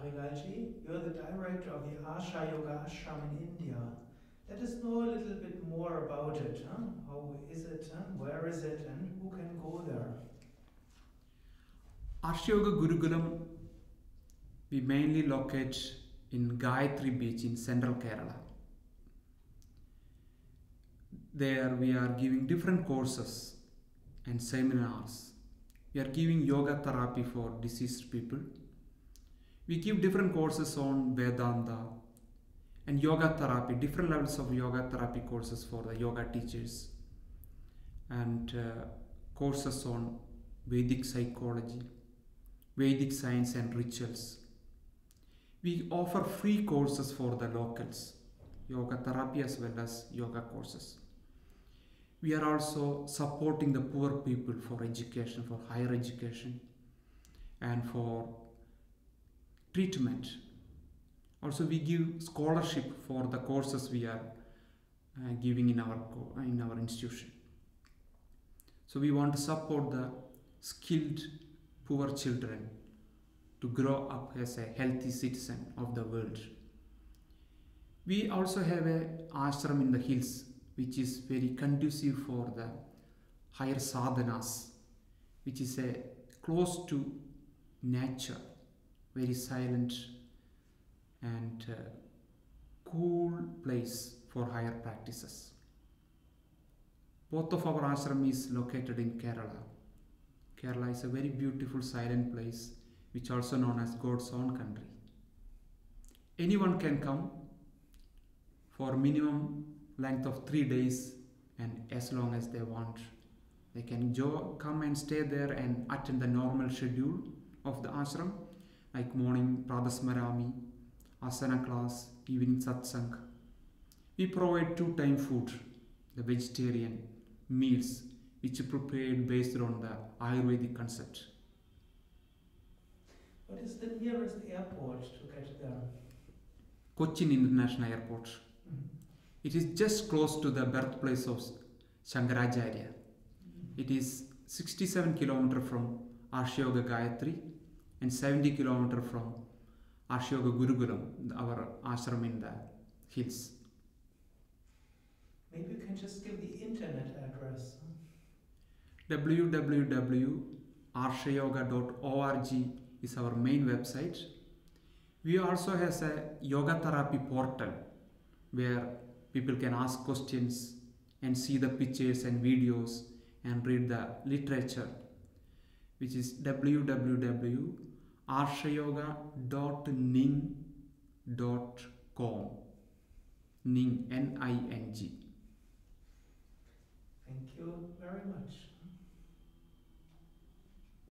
Arilalji, you're the director of the Asha Yoga Ashram in India. Let us know a little bit more about it. Huh? How is it? Huh? Where is it? And who can go there? Asha Yoga Gurukulam, we mainly locate in Gayatri Beach in central Kerala. There we are giving different courses and seminars. We are giving yoga therapy for deceased people. We give different courses on Vedanta and yoga therapy, different levels of yoga therapy courses for the yoga teachers, and courses on Vedic psychology, Vedic science and rituals. We offer free courses for the locals, yoga therapy as well as yoga courses. We are also supporting the poor people for education, for higher education, and for treatment. Also, we give scholarship for the courses we are giving in our institution. So we want to support the skilled poor children to grow up as a healthy citizen of the world. We also have a ashram in the hills, which is very conducive for the higher sadhanas, which is a close to nature, very silent and cool place for higher practices. Both of our ashram is located in Kerala. Kerala is a very beautiful silent place, which also known as God's own country. Anyone can come for minimum length of 3 days, and as long as they want. They can come and stay there and attend the normal schedule of the ashram, like morning pradasmarami, asana class, evening satsang. We provide 2-time food, the vegetarian meals, which are prepared based on the Ayurvedic concept. What is the nearest airport to get there? Cochin International Airport. It is just close to the birthplace of Shankaracharya. It is 67 km from Asha Yoga Gayatri and 70 km from Asha Yoga Gurukulam, our ashram in the hills. Maybe you can just give the internet address. www.arshayoga.org is our main website. We also have a yoga therapy portal where people can ask questions and see the pictures and videos and read the literature, which is www.arshayoga.ning.com. Ning, N-I-N-G. Thank you very much.